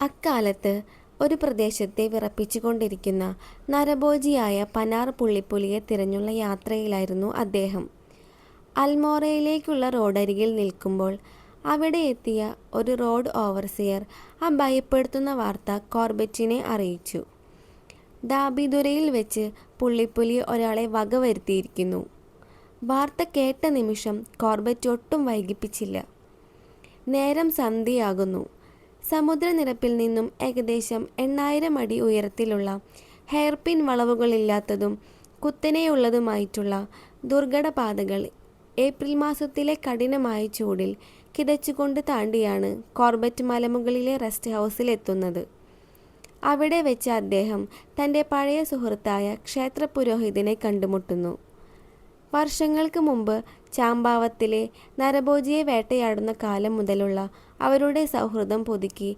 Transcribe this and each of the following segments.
അക്കാലത്ത് ഒരു പ്രദേശത്തെ വിറപ്പിച്ചുകൊണ്ടിരിക്കുന്ന നരഭോജിയായ പനാർ പുള്ളിപ്പുലിയെ തിരഞ്ഞുള്ള യാത്രയിലായിരുന്നു അദ്ദേഹം. അൽമോറയിലേക്കുള്ള റോഡരികിൽ നിൽക്കുമ്പോൾ അവിടെ എത്തിയ ഒരു റോഡ് ഓവർസിയർ ആ ഭയപ്പെടുത്തുന്ന വാർത്ത കോർബറ്റിനെ അറിയിച്ചു. ഡാബിദുരയിൽ വെച്ച് പുള്ളിപ്പുലി ഒരാളെ വകവരുത്തിയിരിക്കുന്നു. വാർത്ത കേട്ട നിമിഷം കോർബറ്റ് ഒട്ടും വൈകിപ്പിച്ചില്ല. നേരം സന്ധ്യയാകുന്നു. സമുദ്രനിരപ്പിൽ നിന്നും ഏകദേശം 8000 അടി ഉയരത്തിലുള്ള ഹെയർപിൻ വളവുകളില്ലാത്തതും കുത്തനെയുള്ളതുമായിട്ടുള്ള ദുർഘടപാതകൾ ഏപ്രിൽ മാസത്തിലെ കഠിനമായ ചൂടിൽ കിതച്ചുകൊണ്ട് താണ്ടിയാണ് കോർബറ്റ് മലമുകളിലെ റെസ്റ്റ് ഹൗസിലെത്തുന്നത്. അവിടെ വെച്ച് അദ്ദേഹം തൻ്റെ പഴയ സുഹൃത്തായ ക്ഷേത്രപുരോഹിതനെ കണ്ടുമുട്ടുന്നു. വർഷങ്ങൾക്ക് മുമ്പ് ചാമ്പാവത്തിലെ നരഭോജിയെ വേട്ടയാടുന്ന കാലം മുതലുള്ള അവരുടെ സൗഹൃദം പുതുക്കി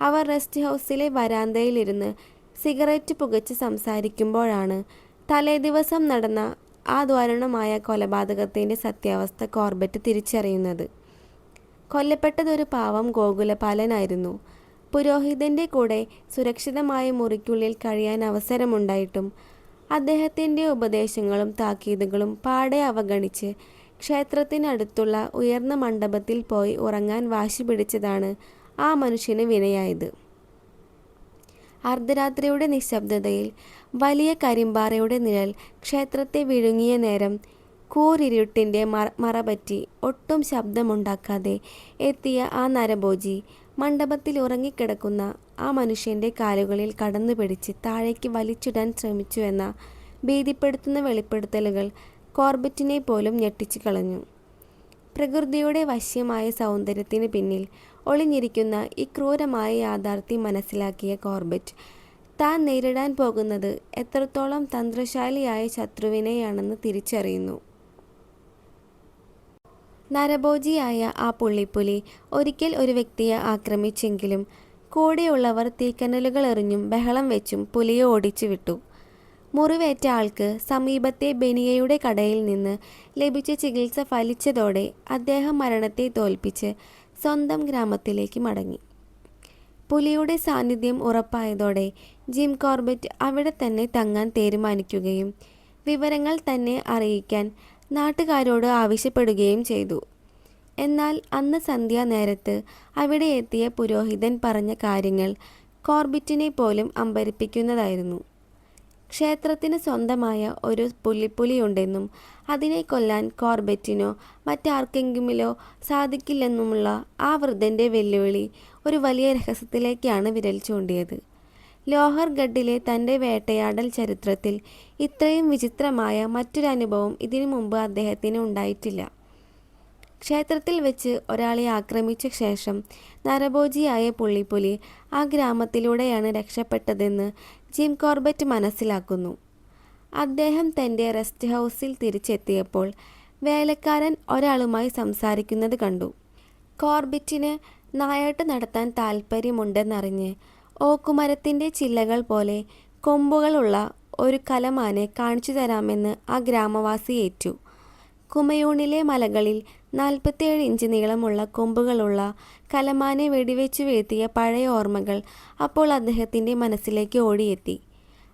അവർ റെസ്റ്റ് ഹൗസിലെ വരാന്തയിലിരുന്ന് സിഗരറ്റ് പുകച്ച് സംസാരിക്കുമ്പോഴാണ് തലേദിവസം നടന്ന ആ ദാരുണമായ കൊലപാതകത്തിൻ്റെ സത്യാവസ്ഥ കോർബറ്റ് തിരിച്ചറിയുന്നത്. കൊല്ലപ്പെട്ടതൊരു പാവം ഗോകുലപാലനായിരുന്നു. പുരോഹിതൻ്റെ കൂടെ സുരക്ഷിതമായ മുറിക്കുള്ളിൽ കഴിയാൻ അവസരമുണ്ടായിട്ടും അദ്ദേഹത്തിൻ്റെ ഉപദേശങ്ങളും താക്കീതുകളും പാടെ അവഗണിച്ച് ക്ഷേത്രത്തിനടുത്തുള്ള ഉയർന്ന മണ്ഡപത്തിൽ പോയി ഉറങ്ങാൻ വാശി പിടിച്ചതാണ് ആ മനുഷ്യന് വിനയായത്. അർദ്ധരാത്രിയുടെ നിശബ്ദതയിൽ വലിയ കരിമ്പാറയുടെ നിഴൽ ക്ഷേത്രത്തെ വിഴുങ്ങിയ നേരം കൂരിരുട്ടിൻ്റെ മറപറ്റി ഒട്ടും ശബ്ദമുണ്ടാക്കാതെ എത്തിയ ആ നരഭോജി മണ്ഡപത്തിൽ ഉറങ്ങിക്കിടക്കുന്ന ആ മനുഷ്യൻ്റെ കാലുകളിൽ കടന്നു പിടിച്ച് താഴേക്ക് വലിച്ചിടാൻ ശ്രമിച്ചുവെന്ന ഭീതിപ്പെടുത്തുന്ന വെളിപ്പെടുത്തലുകൾ കോർബറ്റിനെ പോലും ഞെട്ടിച്ചു കളഞ്ഞു. പ്രകൃതിയുടെ വശ്യമായ സൗന്ദര്യത്തിന് പിന്നിൽ ഒളിഞ്ഞിരിക്കുന്ന ഈ ക്രൂരമായ യാഥാർത്ഥ്യം മനസ്സിലാക്കിയ കോർബറ്റ് താൻ നേരിടാൻ പോകുന്നത് എത്രത്തോളം തന്ത്രശാലിയായ ശത്രുവിനെയാണെന്ന് തിരിച്ചറിയുന്നു. നരഭോജിയായ ആ പുള്ളിപ്പുലി ഒരിക്കൽ ഒരു വ്യക്തിയെ ആക്രമിച്ചെങ്കിലും കൂടെയുള്ളവർ തീക്കനലുകൾ എറിഞ്ഞും ബഹളം വെച്ചും പുലിയെ ഓടിച്ചു വിട്ടു. മുറിവേറ്റ ആൾക്ക് സമീപത്തെ ബെനിയയുടെ കടയിൽ നിന്ന് ലഭിച്ച ചികിത്സ ഫലിച്ചതോടെ അദ്ദേഹം മരണത്തെ തോൽപ്പിച്ച് സ്വന്തം ഗ്രാമത്തിലേക്ക് മടങ്ങി. പുലിയുടെ സാന്നിധ്യം ഉറപ്പായതോടെ ജിം കോർബറ്റ് അവിടെ തന്നെ തങ്ങാൻ തീരുമാനിക്കുകയും വിവരങ്ങൾ തന്നെ അറിയിക്കാൻ നാട്ടുകാരോട് ആവശ്യപ്പെടുകയും ചെയ്തു. എന്നാൽ അന്ന് സന്ധ്യാനേരത്ത് അവിടെ എത്തിയ പുരോഹിതൻ പറഞ്ഞ കാര്യങ്ങൾ കോർബറ്റിനെ പോലും അമ്പരപ്പിക്കുന്നതായിരുന്നു. ക്ഷേത്രത്തിന് സ്വന്തമായ ഒരു പുള്ളിപ്പുലിയുണ്ടെന്നും അതിനെ കൊല്ലാൻ കോർബറ്റിനോ മറ്റാർക്കെങ്കിലോ സാധിക്കില്ലെന്നുമുള്ള ആ വൃദ്ധൻ്റെ വെല്ലുവിളി ഒരു വലിയ രഹസ്യത്തിലേക്കാണ് വിരൽ ചൂണ്ടിയത്. ലോഹർഗഡിലെ തൻ്റെ വേട്ടയാടൽ ചരിത്രത്തിൽ ഇത്രയും വിചിത്രമായ മറ്റൊരനുഭവം ഇതിനു മുമ്പ് അദ്ദേഹത്തിന് ഉണ്ടായിട്ടില്ല. ക്ഷേത്രത്തിൽ വെച്ച് ഒരാളെ ആക്രമിച്ച ശേഷം നരഭോജിയായ പുള്ളിപ്പുലി ആ ഗ്രാമത്തിലൂടെയാണ് രക്ഷപ്പെട്ടതെന്ന് ജിം കോർബറ്റ് മനസ്സിലാക്കുന്നു. അദ്ദേഹം തൻ്റെ റെസ്റ്റ് ഹൗസിൽ തിരിച്ചെത്തിയപ്പോൾ വേലക്കാരൻ ഒരാളുമായി സംസാരിക്കുന്നത് കണ്ടു. കോർബറ്റിന് നായാട്ട് നടത്താൻ താൽപ്പര്യമുണ്ടെന്നറിഞ്ഞ് ഓക്കുമരത്തിൻ്റെ ചില്ലകൾ പോലെ കൊമ്പുകളുള്ള ഒരു കലമാനെ കാണിച്ചു തരാമെന്ന് ആ ഗ്രാമവാസി ഏറ്റു. കുമയൂണിലെ മലകളിൽ 47 ഇഞ്ച് നീളമുള്ള കൊമ്പുകളുള്ള കലമാനെ വെടിവെച്ചു വീഴ്ത്തിയ പഴയ ഓർമ്മകൾ അപ്പോൾ അദ്ദേഹത്തിൻ്റെ മനസ്സിലേക്ക് ഓടിയെത്തി.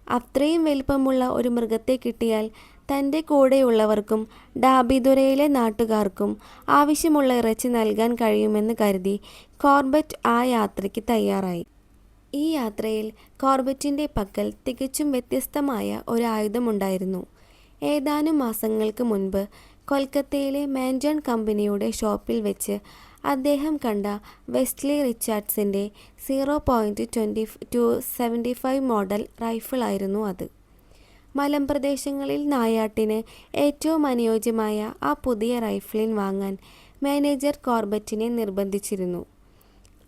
അത്രയും വലിപ്പമുള്ള ഒരു മൃഗത്തെ കിട്ടിയാൽ തൻ്റെ കൂടെയുള്ളവർക്കും ഡാബിദുരയിലെ നാട്ടുകാർക്കും ആവശ്യമുള്ള ഇറച്ചി നൽകാൻ കഴിയുമെന്ന് കരുതി കോർബറ്റ് ആ യാത്രയ്ക്ക് തയ്യാറായി. ഈ യാത്രയിൽ കോർബറ്റിൻ്റെ പക്കൽ തികച്ചും വ്യത്യസ്തമായ ഒരു ആയുധമുണ്ടായിരുന്നു. ഏതാനും മാസങ്ങൾക്ക് മുൻപ് കൊൽക്കത്തയിലെ മാൻജൺ കമ്പനിയുടെ ഷോപ്പിൽ വെച്ച് അദ്ദേഹം കണ്ട വെസ്ലി റിച്ചാർഡ്സിൻ്റെ 0.275 മോഡൽ റൈഫിളായിരുന്നു അത്. മലമ്പ്രദേശങ്ങളിൽ നായാട്ടിന് ഏറ്റവും അനുയോജ്യമായ ആ പുതിയ റൈഫിളിൻ വാങ്ങാൻ മാനേജർ കോർബറ്റിനെ നിർബന്ധിച്ചിരുന്നു.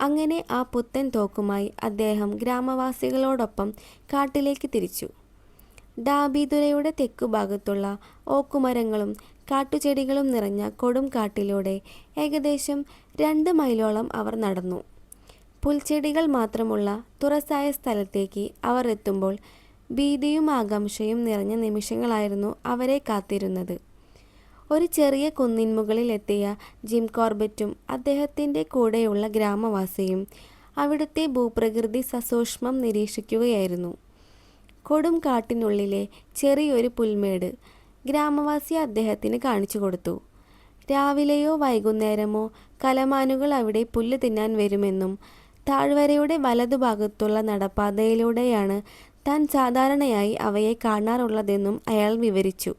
അങ്ങനെ ആ പുത്തൻ തോക്കുമായി അദ്ദേഹം ഗ്രാമവാസികളോടൊപ്പം കാട്ടിലേക്ക് തിരിച്ചു. ഡാബിദുരയുടെ തെക്കുഭാഗത്തുള്ള ഓക്കുമരങ്ങളും കാട്ടുചെടികളും നിറഞ്ഞ കൊടും കാട്ടിലൂടെ ഏകദേശം 2 മൈലോളം അവർ നടന്നു. പുൽച്ചെടികൾ മാത്രമുള്ള തുറസായ സ്ഥലത്തേക്ക് അവർ എത്തുമ്പോൾ ഭീതിയും ആകാംക്ഷയും നിറഞ്ഞ നിമിഷങ്ങളായിരുന്നു അവരെ കാത്തിരുന്നത്. ഒരു ചെറിയ കുന്നിൻ മുകളിലെത്തിയ ജിം കോർബറ്റും അദ്ദേഹത്തിൻ്റെ കൂടെയുള്ള ഗ്രാമവാസിയും അവിടുത്തെ ഭൂപ്രകൃതി സസൂക്ഷ്മം നിരീക്ഷിക്കുകയായിരുന്നു. കൊടും കാട്ടിനുള്ളിലെ ചെറിയൊരു പുൽമേട് ഗ്രാമവാസി അദ്ദേഹത്തിന് കാണിച്ചു കൊടുത്തു. രാവിലെയോ വൈകുന്നേരമോ കലമാനുകൾ അവിടെ പുല്ല് തിന്നാൻ വരുമെന്നും താഴ്വരയുടെ വലതുഭാഗത്തുള്ള നടപ്പാതയിലൂടെയാണ് താൻ സാധാരണയായി അവയെ കാണാറുള്ളതെന്നും അയാൾ വിവരിച്ചു.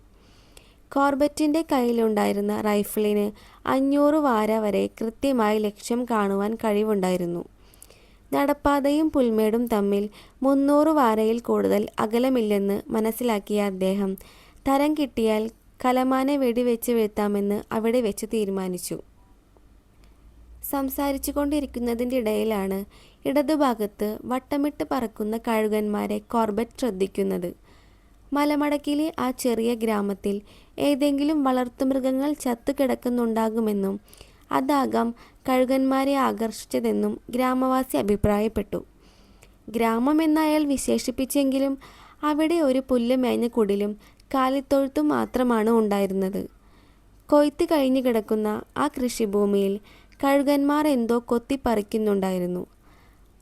കോർബറ്റിൻ്റെ കയ്യിലുണ്ടായിരുന്ന റൈഫിളിന് 500 വാര വരെ കൃത്യമായി ലക്ഷ്യം കാണുവാൻ കഴിവുണ്ടായിരുന്നു. നടപ്പാതയും പുൽമേടും തമ്മിൽ 300 വാരയിൽ കൂടുതൽ അകലമില്ലെന്ന് മനസ്സിലാക്കിയ അദ്ദേഹം തരം കിട്ടിയാൽ കലമാനെ വെടിവെച്ച് വീഴ്ത്താമെന്ന് അവിടെ വെച്ച് തീരുമാനിച്ചു. സംസാരിച്ചു കൊണ്ടിരിക്കുന്നതിൻ്റെ ഇടയിലാണ് ഇടതുഭാഗത്ത് വട്ടമിട്ട് പറക്കുന്ന കഴുകന്മാരെ കോർബറ്റ് ശ്രദ്ധിക്കുന്നത്. മലമടക്കിലെ ആ ചെറിയ ഗ്രാമത്തിൽ ഏതെങ്കിലും വളർത്തുമൃഗങ്ങൾ ചത്തുകിടക്കുന്നുണ്ടാകുമെന്നും അതാകാം കഴുകന്മാരെ ആകർഷിച്ചതെന്നും ഗ്രാമവാസി അഭിപ്രായപ്പെട്ടു. ഗ്രാമമെന്ന് അയാൾ വിശേഷിപ്പിച്ചെങ്കിലും അവിടെ ഒരു പുല്ല് മേഞ്ഞ കുടിലും കാലിത്തൊഴുത്തും മാത്രമാണ് ഉണ്ടായിരുന്നത്. കൊയ്ത്ത് കഴിഞ്ഞു കിടക്കുന്ന ആ കൃഷിഭൂമിയിൽ കഴുകന്മാർ എന്തോ കൊത്തിപ്പറിക്കുന്നുണ്ടായിരുന്നു.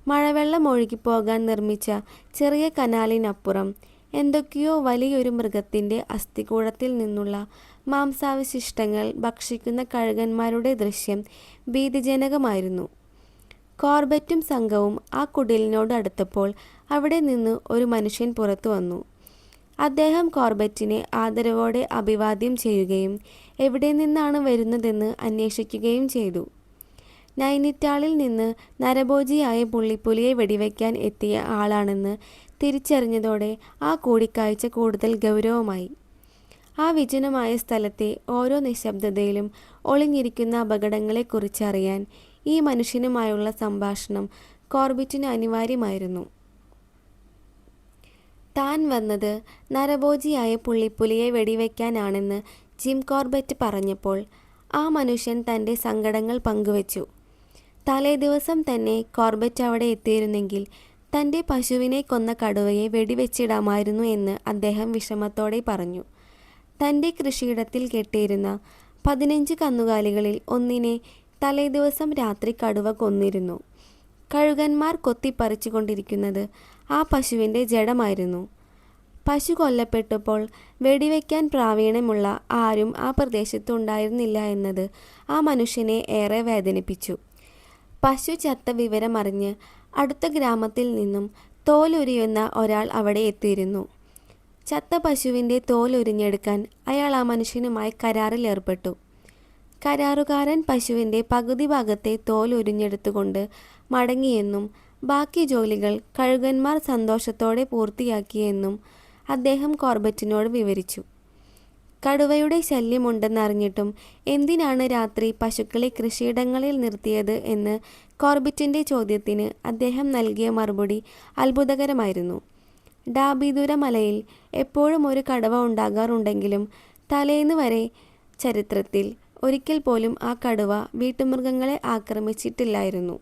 മഴവെള്ളം ഒഴുകിപ്പോകാൻ നിർമ്മിച്ച ചെറിയ കനാലിനപ്പുറം എന്തൊക്കെയോ വലിയൊരു മൃഗത്തിൻ്റെ അസ്ഥികൂടത്തിൽ നിന്നുള്ള മാംസാവശിഷ്ടങ്ങൾ ഭക്ഷിക്കുന്ന കഴുകന്മാരുടെ ദൃശ്യം ഭീതിജനകമായിരുന്നു. കോർബറ്റും സംഘവും ആ കുടിലിനോട് അടുത്തപ്പോൾ അവിടെ നിന്ന് ഒരു മനുഷ്യൻ പുറത്തു വന്നു. അദ്ദേഹം കോർബറ്റിനെ ആദരവോടെ അഭിവാദ്യം ചെയ്യുകയും എവിടെ നിന്നാണ് വരുന്നതെന്ന് അന്വേഷിക്കുകയും ചെയ്തു. നൈനിറ്റാളിൽ നിന്ന് നരഭോജിയായ പുള്ളിപ്പുലിയെ വെടിവെക്കാൻ എത്തിയ ആളാണെന്ന് തിരിച്ചറിഞ്ഞതോടെ ആ കൂടിക്കാഴ്ച കൂടുതൽ ഗൗരവമായി. ആ വിജനമായ സ്ഥലത്തെ ഓരോ നിശബ്ദതയിലും ഒളിഞ്ഞിരിക്കുന്ന അപകടങ്ങളെക്കുറിച്ചറിയാൻ ഈ മനുഷ്യനുമായുള്ള സംഭാഷണം കോർബറ്റിന് അനിവാര്യമായിരുന്നു. താൻ വന്നത് നരഭോജിയായ പുള്ളിപ്പുലിയെ വെടിവെക്കാനാണെന്ന് ജിം കോർബറ്റ് പറഞ്ഞപ്പോൾ ആ മനുഷ്യൻ തൻ്റെ സങ്കടങ്ങൾ പങ്കുവച്ചു. തലേദിവസം തന്നെ കോർബറ്റ് അവിടെ എത്തിയിരുന്നെങ്കിൽ തൻ്റെ പശുവിനെ കൊന്ന കടുവയെ വെടിവെച്ചിടാമായിരുന്നു എന്ന് അദ്ദേഹം വിഷമത്തോടെ പറഞ്ഞു. തൻ്റെ കൃഷിയിടത്തിൽ കെട്ടിയിരുന്ന 15 കന്നുകാലികളിൽ ഒന്നിനെ തലേദിവസം രാത്രി കടുവ കൊന്നിരുന്നു. കഴുകന്മാർ കൊത്തിപ്പറിച്ചു കൊണ്ടിരിക്കുന്നത് ആ പശുവിൻ്റെ ജഡമായിരുന്നു. പശു കൊല്ലപ്പെട്ടപ്പോൾ വെടിവെക്കാൻ പ്രാവീണ്യമുള്ള ആരും ആ പ്രദേശത്തുണ്ടായിരുന്നില്ല എന്നത് ആ മനുഷ്യനെ ഏറെ വേദനിപ്പിച്ചു. പശു ചത്ത വിവരമറിഞ്ഞ് അടുത്ത ഗ്രാമത്തിൽ നിന്നും തോലുരിയുന്ന ഒരാൾ അവിടെ എത്തിയിരുന്നു. ചത്ത പശുവിൻ്റെ തോലുരിഞ്ഞെടുക്കാൻ അയാൾ ആ മനുഷ്യനുമായി കരാറിൽ ഏർപ്പെട്ടു. കരാറുകാരൻ പശുവിൻ്റെ പകുതി ഭാഗത്തെ തോലുരിഞ്ഞെടുത്തുകൊണ്ട് മടങ്ങിയെന്നും ബാക്കി ജോലികൾ കഴുകന്മാർ സന്തോഷത്തോടെ പൂർത്തിയാക്കിയെന്നും അദ്ദേഹം കോർബറ്റിനോട് വിവരിച്ചു. കടുവയുടെ ശല്യമുണ്ടെന്നറിഞ്ഞിട്ടും എന്തിനാണ് രാത്രി പശുക്കളെ കൃഷിയിടങ്ങളിൽ നിർത്തിയത് എന്ന് കോർബറ്റിൻ്റെ ചോദ്യത്തിന് അദ്ദേഹം നൽകിയ മറുപടി അത്ഭുതകരമായിരുന്നു. ഡാബിദുര മലയിൽ എപ്പോഴും ഒരു കടുവ ഉണ്ടാകാറുണ്ടെങ്കിലും തലേന്ന് വരെ ചരിത്രത്തിൽ ഒരിക്കൽ പോലും ആ കടുവ വീട്ടുമൃഗങ്ങളെ ആക്രമിച്ചിട്ടില്ലായിരുന്നു.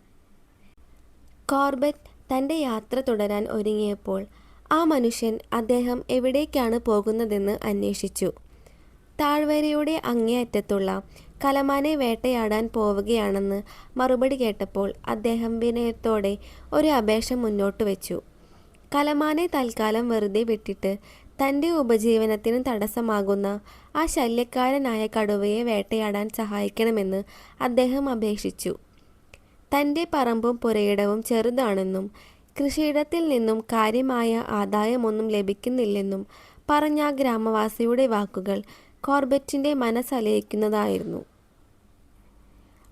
കോർബറ്റ് തൻ്റെ യാത്ര തുടരാൻ ഒരുങ്ങിയപ്പോൾ ആ മനുഷ്യൻ അദ്ദേഹം എവിടേക്കാണ് പോകുന്നതെന്ന് അന്വേഷിച്ചു. താഴ്വരയുടെ അങ്ങേയറ്റത്തുള്ള കലമാനെ വേട്ടയാടാൻ പോവുകയാണെന്ന് മറുപടി കേട്ടപ്പോൾ അദ്ദേഹം വിനയത്തോടെ ഒരു അപേക്ഷ മുന്നോട്ട് വെച്ചു. കലമാനെ തൽക്കാലം വെറുതെ വിട്ടിട്ട് തൻ്റെ ഉപജീവനത്തിന് തടസ്സമാകുന്ന ആ ശല്യക്കാരനായ കടുവയെ വേട്ടയാടാൻ സഹായിക്കണമെന്ന് അദ്ദേഹം അപേക്ഷിച്ചു. തൻ്റെ പറമ്പും പുരയിടവും ചെറുതാണെന്നും കൃഷിയിടത്തിൽ നിന്നും കാര്യമായ ആദായമൊന്നും ലഭിക്കുന്നില്ലെന്നും പറഞ്ഞ ആ ഗ്രാമവാസിയുടെ വാക്കുകൾ കോർബറ്റിൻ്റെ മനസ്സലയിക്കുന്നതായിരുന്നു.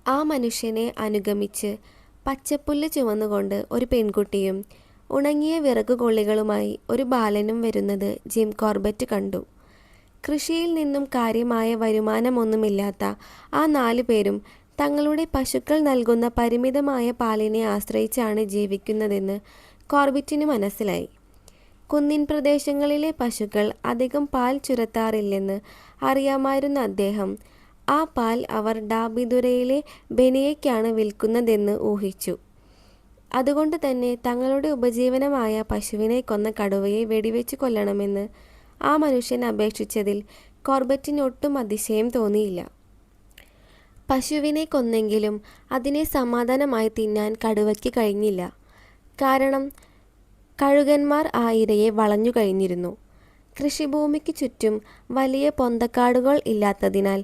ആ മനുഷ്യനെ അനുഗമിച്ച് പച്ചപ്പുല്ല് ചുമന്നുകൊണ്ട് ഒരു പെൺകുട്ടിയും ഉണങ്ങിയ വിറകുകൊള്ളികളുമായി ഒരു ബാലനും വരുന്നത് ജിം കോർബറ്റ് കണ്ടു. കൃഷിയിൽ നിന്നും കാര്യമായ വരുമാനമൊന്നുമില്ലാത്ത ആ 4 പേരും തങ്ങളുടെ പശുക്കൾ നൽകുന്ന പരിമിതമായ പാലിനെ ആശ്രയിച്ചാണ് ജീവിക്കുന്നതെന്ന് കോർബറ്റിന് മനസ്സിലായി. കുന്നിൻ പ്രദേശങ്ങളിലെ പശുക്കൾ അധികം പാൽ ചുരത്താറില്ലെന്ന് അറിയാമായിരുന്ന അദ്ദേഹം ആ പാൽ അവർ ഡാബിദുരയിലെ ബെനിയയ്ക്കാണ് വിൽക്കുന്നതെന്ന് ഊഹിച്ചു. അതുകൊണ്ട് തന്നെ തങ്ങളുടെ ഉപജീവനമായ പശുവിനെ കൊന്ന കടുവയെ വെടിവെച്ച് കൊല്ലണമെന്ന് ആ മനുഷ്യൻ അപേക്ഷിച്ചതിൽ കോർബറ്റിന് ഒട്ടും അതിശയം തോന്നിയില്ല. പശുവിനെ കൊന്നെങ്കിലും അതിനെ സമാധാനമായി തിന്നാൻ കടുവയ്ക്ക് കഴിഞ്ഞില്ല. കാരണം കഴുകന്മാർ ആ ഇരയെ വളഞ്ഞു കഴിഞ്ഞിരുന്നു. കൃഷിഭൂമിക്ക് ചുറ്റും വലിയ പൊന്തക്കാടുകൾ ഇല്ലാത്തതിനാൽ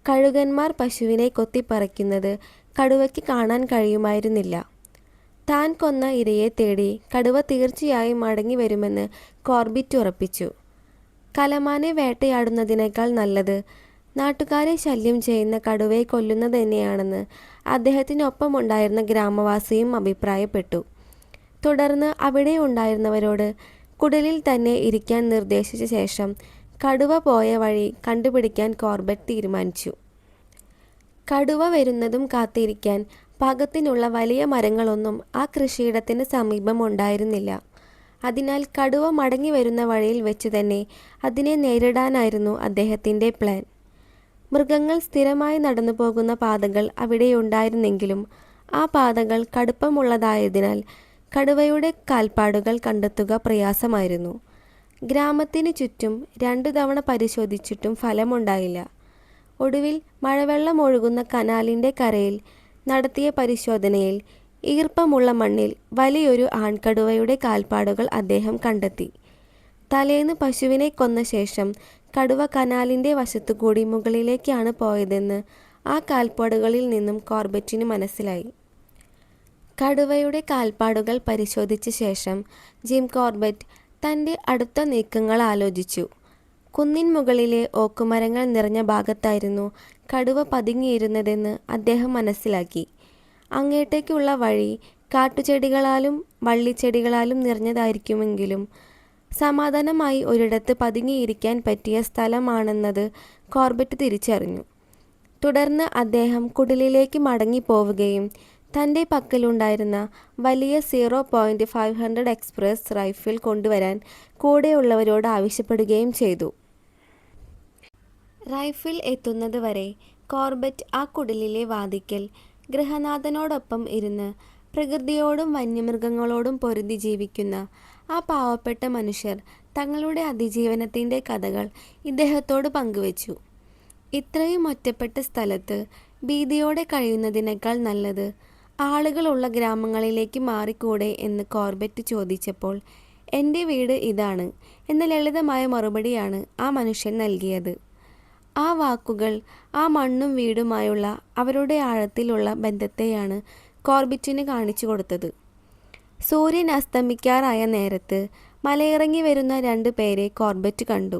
കഴുകന്മാർ പശുവിനെ കൊത്തിപ്പറിക്കുന്നത് കടുവയ്ക്ക് കാണാൻ കഴിയുമായിരുന്നില്ല. താൻ കൊന്ന ഇരയെ തേടി കടുവ തീർച്ചയായും മടങ്ങി വരുമെന്ന് കോർബറ്റ് ഉറപ്പിച്ചു. കലമാനെ വേട്ടയാടുന്നതിനേക്കാൾ നല്ലത് നാട്ടുകാരെ ശല്യം ചെയ്യുന്ന കടുവയെ കൊല്ലുന്നത് തന്നെയാണെന്ന് അദ്ദേഹത്തിനൊപ്പമുണ്ടായിരുന്ന ഗ്രാമവാസിയും അഭിപ്രായപ്പെട്ടു. തുടർന്ന് അവിടെ ഉണ്ടായിരുന്നവരോട് കുടിലിൽ തന്നെ ഇരിക്കാൻ നിർദ്ദേശിച്ച ശേഷം കടുവ പോയ വഴി കണ്ടുപിടിക്കാൻ കോർബറ്റ് തീരുമാനിച്ചു. കടുവ വരുന്നതും കാത്തിരിക്കാൻ പാകത്തിനുള്ള വലിയ മരങ്ങളൊന്നും ആ കൃഷിയിടത്തിന് സമീപം ഉണ്ടായിരുന്നില്ല. അതിനാൽ കടുവ മടങ്ങി വരുന്ന വഴിയിൽ വെച്ച് തന്നെ അതിനെ നേരിടാനായിരുന്നു അദ്ദേഹത്തിൻ്റെ പ്ലാൻ. മൃഗങ്ങൾ സ്ഥിരമായി നടന്നു പോകുന്ന പാതകൾ അവിടെയുണ്ടായിരുന്നെങ്കിലും ആ പാതകൾ കടുപ്പമുള്ളതായതിനാൽ കടുവയുടെ കാൽപ്പാടുകൾ കണ്ടെത്തുക പ്രയാസമായിരുന്നു. ഗ്രാമത്തിനു ചുറ്റും 2 തവണ പരിശോധിച്ചിട്ടും ഫലമുണ്ടായില്ല. ഒടുവിൽ മഴവെള്ളം ഒഴുകുന്ന കനാലിൻ്റെ കരയിൽ നടത്തിയ പരിശോധനയിൽ ഈർപ്പമുള്ള മണ്ണിൽ വലിയൊരു ആൺകടുവയുടെ കാൽപ്പാടുകൾ അദ്ദേഹം കണ്ടെത്തി. തലേന്ന് പശുവിനെ കൊന്ന ശേഷം കടുവ കനാലിൻ്റെ വശത്തുകൂടി മുകളിലേക്കാണ് പോയതെന്ന് ആ കാൽപ്പാടുകളിൽ നിന്നും കോർബറ്റിന് മനസ്സിലായി. കടുവയുടെ കാൽപ്പാടുകൾ പരിശോധിച്ച ശേഷം ജിം കോർബറ്റ് തൻ്റെ അടുത്ത നീക്കങ്ങൾ ആലോചിച്ചു. കുന്നിൻ മുകളിലെ ഓക്കുമരങ്ങൾ നിറഞ്ഞ ഭാഗത്തായിരുന്നു കടുവ പതുങ്ങിയിരുന്നതെന്ന് അദ്ദേഹം മനസ്സിലാക്കി. അങ്ങേട്ടേക്കുള്ള വഴി കാട്ടുചെടികളാലും വള്ളിച്ചെടികളാലും നിറഞ്ഞതായിരിക്കുമെങ്കിലും സമാധാനമായി ഒരിടത്ത് പതുങ്ങിയിരിക്കാൻ പറ്റിയ സ്ഥലമാണെന്നത് കോർബറ്റ് തിരിച്ചറിഞ്ഞു. തുടർന്ന് അദ്ദേഹം കുടിലിലേക്ക് മടങ്ങിപ്പോവുകയും തൻ്റെ പക്കലുണ്ടായിരുന്ന വലിയ 0.500 എക്സ്പ്രസ് റൈഫിൾ കൊണ്ടുവരാൻ കൂടെയുള്ളവരോട് ആവശ്യപ്പെടുകയും ചെയ്തു. റൈഫിൾ എത്തുന്നത് വരെ കോർബറ്റ് ആ കുടിലിലെ വാതിക്കൽ ഗൃഹനാഥനോടൊപ്പം ഇരുന്ന് പ്രകൃതിയോടും വന്യമൃഗങ്ങളോടും പൊരുതി ജീവിക്കുന്ന ആ പാവപ്പെട്ട മനുഷ്യർ തങ്ങളുടെ അതിജീവനത്തിൻ്റെ കഥകൾ ഇദ്ദേഹത്തോട് പങ്കുവച്ചു. ഇത്രയും ഒറ്റപ്പെട്ട സ്ഥലത്ത് ഭീതിയോടെ കഴിയുന്നതിനേക്കാൾ നല്ലത് ആളുകളുള്ള ഗ്രാമങ്ങളിലേക്ക് മാറിക്കൂടെ എന്ന് കോർബറ്റ് ചോദിച്ചപ്പോൾ എൻ്റെ വീട് ഇതാണ് എന്ന ലളിതമായ മറുപടിയാണ് ആ മനുഷ്യൻ നൽകിയത്. ആ വാക്കുകൾ ആ മണ്ണും വീടുമായുള്ള അവരുടെ ആഴത്തിലുള്ള ബന്ധത്തെയാണ് കോർബറ്റിന് കാണിച്ചു കൊടുത്തത്. സൂര്യൻ അസ്തമിക്കാറായ നേരത്ത് മലയിറങ്ങി വരുന്ന 2 പേരെ കോർബറ്റ് കണ്ടു.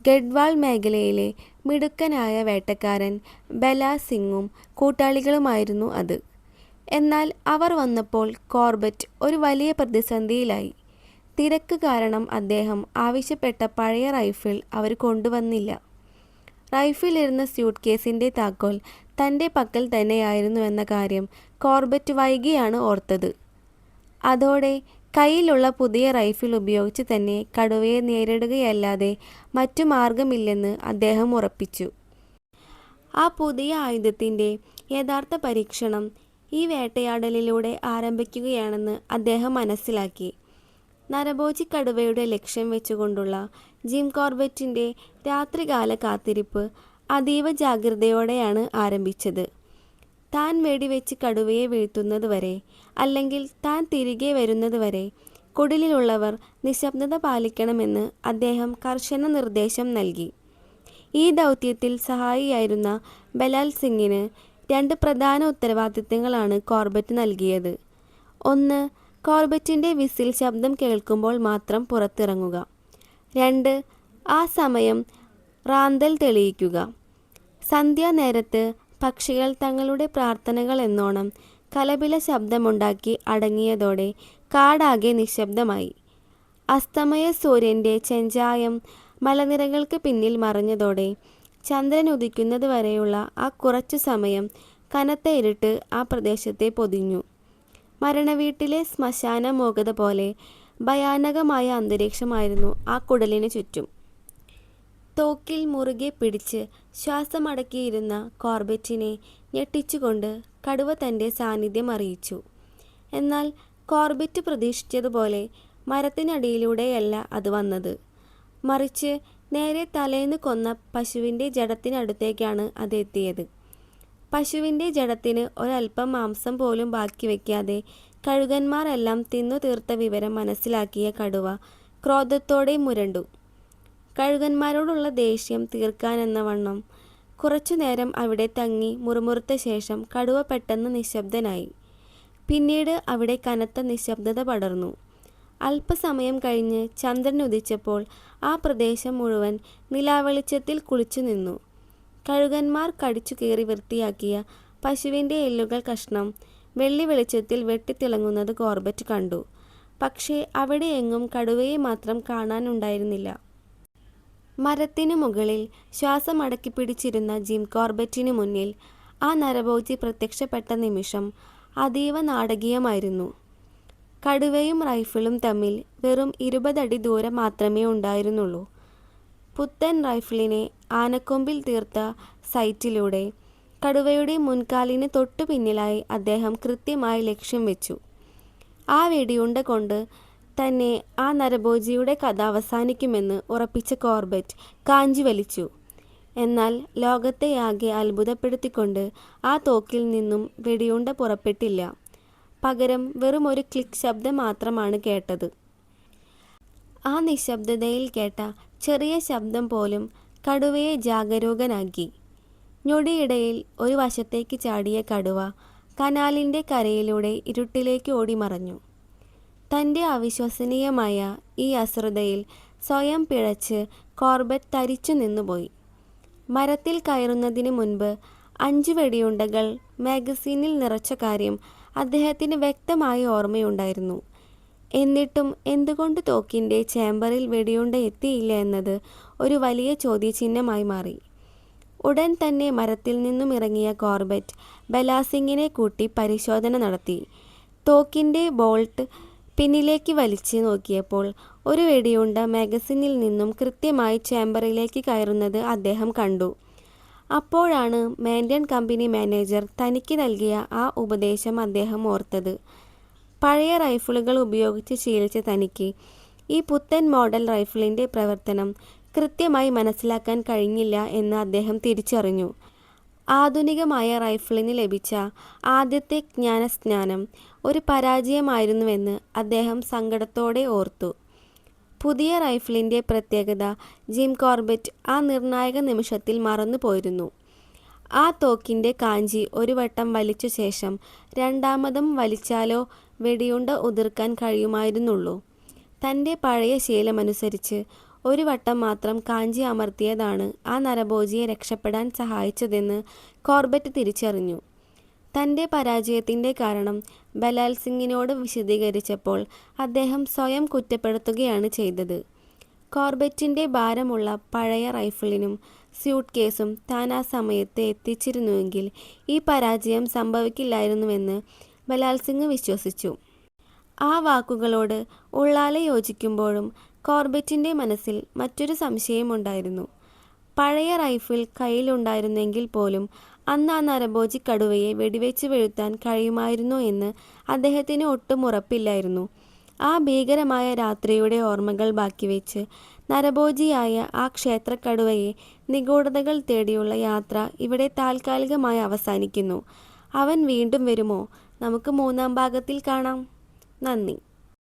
ഗഡ്വാൾ മേഖലയിലെ മിടുക്കനായ വേട്ടക്കാരൻ ബെലാ സിംഗും കൂട്ടാളികളുമായിരുന്നു അത്. എന്നാൽ അവർ വന്നപ്പോൾ കോർബറ്റ് ഒരു വലിയ പ്രതിസന്ധിയിലായി. തിരക്ക് കാരണം അദ്ദേഹം ആവശ്യപ്പെട്ട പഴയ റൈഫിൾ അവർ കൊണ്ടുവന്നില്ല. റൈഫിൾ ഇരുന്ന സ്യൂട്ട് കേസിൻ്റെ താക്കോൽ തൻ്റെ പക്കൽ തന്നെയായിരുന്നുവെന്ന കാര്യം കോർബറ്റ് വൈകിയാണ് ഓർത്തത്. അതോടെ കയ്യിലുള്ള പുതിയ റൈഫിൾ ഉപയോഗിച്ച് തന്നെ കടുവയെ നേരിടുകയല്ലാതെ മറ്റു മാർഗമില്ലെന്ന് അദ്ദേഹം ഉറപ്പിച്ചു. ആ പുതിയ ആയുധത്തിൻ്റെ യഥാർത്ഥ പരീക്ഷണം ഈ വേട്ടയാടലിലൂടെ ആരംഭിക്കുകയാണെന്ന് അദ്ദേഹം മനസ്സിലാക്കി. നരഭോജി കടുവയുടെ ലക്ഷ്യം വെച്ചുകൊണ്ടുള്ള ജിം കോർബറ്റിൻ്റെ രാത്രികാല കാത്തിരിപ്പ് അതീവ ജാഗ്രതയോടെയാണ് ആരംഭിച്ചത്. താൻ വെടിവെച്ച് കടുവയെ വീഴ്ത്തുന്നതുവരെ അല്ലെങ്കിൽ താൻ തിരികെ വരുന്നതുവരെ കുടിലിലുള്ളവർ നിശബ്ദത പാലിക്കണമെന്ന് അദ്ദേഹം കർശന നിർദ്ദേശം നൽകി. ഈ ദൗത്യത്തിൽ സഹായിയായിരുന്ന ബലാൽ സിംഗിന് 2 പ്രധാന ഉത്തരവാദിത്തങ്ങളാണ് കോർബറ്റ് നൽകിയത്. 1. കോർബറ്റിൻ്റെ വിസിൽ ശബ്ദം കേൾക്കുമ്പോൾ മാത്രം പുറത്തിറങ്ങുക. 2. ആ സമയം റാന്തൽ തെളിയിക്കുക. സന്ധ്യാനേരത്ത് പക്ഷികൾ തങ്ങളുടെ പ്രാർത്ഥനകൾ എന്നോണം കലപില ശബ്ദമുണ്ടാക്കി അടങ്ങിയതോടെ കാടാകെ നിശബ്ദമായി. അസ്തമയ സൂര്യൻ്റെ ചെഞ്ചായം മലനിരകൾക്ക് പിന്നിൽ മറഞ്ഞതോടെ ചന്ദ്രൻ ഉദിക്കുന്നത് വരെയുള്ള ആ കുറച്ചു സമയം കനത്ത ഇരുട്ട് ആ പ്രദേശത്തെ പൊതിഞ്ഞു. മരണവീട്ടിലെ ശ്മശാന മൂകത പോലെ ഭയാനകമായ അന്തരീക്ഷമായിരുന്നു ആ കുടലിന് ചുറ്റും. തോക്കിൽ മുറുകെ പിടിച്ച് ശ്വാസമടക്കിയിരുന്ന കോർബറ്റിനെ ഞെട്ടിച്ചുകൊണ്ട് കടുവ തൻ്റെ സാന്നിധ്യം അറിയിച്ചു. എന്നാൽ കോർബറ്റ് പ്രതീക്ഷിച്ചതുപോലെ മരത്തിനടിയിലൂടെയല്ല അത് വന്നത്. മറിച്ച് നേരെ തലേന്ന് കൊന്ന പശുവിൻ്റെ ജഡത്തിനടുത്തേക്കാണ് അത് എത്തിയത്. പശുവിൻ്റെ ജഡത്തിന് ഒരൽപ്പം മാംസം പോലും ബാക്കി വയ്ക്കാതെ കഴുകന്മാർ എല്ലാം തിന്നു തീർത്ത വിവരം മനസ്സിലാക്കിയ കടുവ ക്രോധത്തോടെ മുരണ്ടു. കഴുകന്മാരോടുള്ള ദേഷ്യം തീർക്കാനെന്നവണ്ണം കുറച്ചുനേരം അവിടെ തങ്ങി മുറുമുറുത്ത ശേഷം കടുവ പെട്ടെന്ന് നിശബ്ദനായി. പിന്നീട് അവിടെ കനത്ത നിശബ്ദത പടർന്നു. അല്പസമയം കഴിഞ്ഞ് ചന്ദ്രൻ ഉദിച്ചപ്പോൾ ആ പ്രദേശം മുഴുവൻ നിലാവെളിച്ചത്തിൽ കുളിച്ചു നിന്നു. കഴുകന്മാർ കടിച്ചു കീറി വൃത്തിയാക്കിയ പശുവിൻ്റെ എല്ലുകൾ കഷ്ണം വെള്ളി വെളിച്ചത്തിൽ വെട്ടിത്തിളങ്ങുന്നത് കോർബറ്റ് കണ്ടു. പക്ഷേ അവിടെ എങ്ങും കടുവയെ മാത്രം കാണാനുണ്ടായിരുന്നില്ല. മരത്തിനു മുകളിൽ ശ്വാസമടക്കിപ്പിടിച്ചിരുന്ന ജിം കോർബറ്റിനു മുന്നിൽ ആ നരഭോജി പ്രത്യക്ഷപ്പെട്ട നിമിഷം അതീവ നാടകീയമായിരുന്നു. കടുവയും റൈഫിളും തമ്മിൽ വെറും 20 അടി ദൂരം മാത്രമേ ഉണ്ടായിരുന്നുള്ളൂ. പുത്തൻ റൈഫിളിനെ ആനക്കൊമ്പിൽ തീർത്ത സൈറ്റിലൂടെ കടുവയുടെ മുൻകാലിന് തൊട്ടു പിന്നിലായി അദ്ദേഹം കൃത്യമായി ലക്ഷ്യം വെച്ചു. ആ വെടിയുണ്ട കൊണ്ട് തന്നെ ആ നരഭോജിയുടെ കഥ അവസാനിക്കുമെന്ന് ഉറപ്പിച്ച കോർബറ്റ് കാഞ്ചി വലിച്ചു. എന്നാൽ ലോകത്തെയാകെ അത്ഭുതപ്പെടുത്തിക്കൊണ്ട് ആ തോക്കിൽ നിന്നും വെടിയുണ്ട പുറപ്പെട്ടില്ല. പകരം വെറും ഒരു ക്ലിക്ക് ശബ്ദം മാത്രമാണ് കേട്ടത്. ആ നിശബ്ദതയിൽ കേട്ട ചെറിയ ശബ്ദം പോലും കടുവയെ ജാഗരൂകനാക്കി. ഞൊടിയിടയിൽ ഒരു വശത്തേക്ക് ചാടിയ കടുവ കനാലിൻ്റെ കരയിലൂടെ ഇരുട്ടിലേക്ക് ഓടിമറഞ്ഞു. തൻ്റെ അവിശ്വസനീയമായ ഈ അശ്രദ്ധയിൽ സ്വയം പിഴച്ച് കോർബറ്റ് തരിച്ചു നിന്നുപോയി. മരത്തിൽ കയറുന്നതിന് മുൻപ് 5 വെടിയുണ്ടകൾ മാഗസീനിൽ നിറച്ച കാര്യം അദ്ദേഹത്തിന് വ്യക്തമായി ഓർമ്മയുണ്ടായിരുന്നു. എന്നിട്ടും എന്തുകൊണ്ട് തോക്കിൻ്റെ ചേംബറിൽ വെടിയുണ്ട എത്തിയില്ല എന്നത് ഒരു വലിയ ചോദ്യചിഹ്നമായി മാറി. ഉടൻ തന്നെ മരത്തിൽ നിന്നും ഇറങ്ങിയ കോർബറ്റ് ബലാസിങ്ങിനെ കൂട്ടി പരിശോധന നടത്തി. തോക്കിൻ്റെ ബോൾട്ട് പിന്നിലേക്ക് വലിച്ച് നോക്കിയപ്പോൾ ഒരു വെടിയുണ്ട മാഗസിനിൽ നിന്നും കൃത്യമായി ചേംബറിലേക്ക് കയറുന്നത് അദ്ദേഹം കണ്ടു. അപ്പോഴാണ് മാൻഡ്യൻ കമ്പനി മാനേജർ തനിക്ക് നൽകിയ ആ ഉപദേശം അദ്ദേഹം ഓർത്തത്. പഴയ റൈഫിളുകൾ ഉപയോഗിച്ച് ശീലിച്ച തനിക്ക് ഈ പുത്തൻ മോഡൽ റൈഫിളിൻ്റെ പ്രവർത്തനം കൃത്യമായി മനസ്സിലാക്കാൻ കഴിഞ്ഞില്ല എന്ന് അദ്ദേഹം തിരിച്ചറിഞ്ഞു. ആധുനികമായ റൈഫിളിന് ലഭിച്ച ആദ്യത്തെ ജ്ഞാനസ്നാനം ഒരു പരാജയമായിരുന്നുവെന്ന് അദ്ദേഹം സങ്കടത്തോടെ ഓർത്തു. പുതിയ റൈഫിളിൻ്റെ പ്രത്യേകത ജിം കോർബറ്റ് ആ നിർണായക നിമിഷത്തിൽ മറന്നു പോയിരുന്നു. ആ തോക്കിൻ്റെ കാഞ്ചി ഒരു വട്ടം വലിച്ച ശേഷം രണ്ടാമതും വലിച്ചാലോ വെടിയുണ്ട ഉതിർക്കാൻ കഴിയുമായിരുന്നുള്ളൂ. തൻ്റെ പഴയ ശീലമനുസരിച്ച് ഒരു വട്ടം മാത്രം കാഞ്ചി അമർത്തിയതാണ് ആ നരഭോജിയെ രക്ഷപ്പെടാൻ സഹായിച്ചതെന്ന് കോർബറ്റ് തിരിച്ചറിഞ്ഞു. തൻ്റെ പരാജയത്തിൻ്റെ കാരണം ബലാൽ സിംഗിനോട് വിശദീകരിച്ചപ്പോൾ അദ്ദേഹം സ്വയം കുറ്റപ്പെടുത്തുകയാണ് ചെയ്തത്. കോർബറ്റിൻ്റെ ഭാരമുള്ള പഴയ റൈഫിളിനും സ്യൂട്ട് കേസും താൻ ആ സമയത്ത് എത്തിച്ചിരുന്നുവെങ്കിൽ ഈ പരാജയം സംഭവിക്കില്ലായിരുന്നുവെന്ന് ബലാൽ സിംഗ് വിശ്വസിച്ചു. ആ വാക്കുകളോട് ഉള്ളാലെ യോജിക്കുമ്പോഴും കോർബറ്റിൻ്റെ മനസ്സിൽ മറ്റൊരു സംശയമുണ്ടായിരുന്നു. പഴയ റൈഫിൾ കയ്യിലുണ്ടായിരുന്നെങ്കിൽ പോലും അന്ന് ആ നരഭോജി കടുവയെ വെടിവെച്ച് വീഴ്ത്താൻ കഴിയുമായിരുന്നോ എന്ന് അദ്ദേഹത്തിന് ഒട്ടും ഉറപ്പില്ലായിരുന്നു. ആ ഭീകരമായ രാത്രിയുടെ ഓർമ്മകൾ ബാക്കിവെച്ച് നരഭോജിയായ ആ ക്ഷേത്രക്കടുവയെ നിഗൂഢതകൾ തേടിയുള്ള യാത്ര ഇവിടെ താൽക്കാലികമായി അവസാനിക്കുന്നു. അവൻ വീണ്ടും വരുമോ? നമുക്ക് 3-ാം ഭാഗത്തിൽ കാണാം. നന്ദി.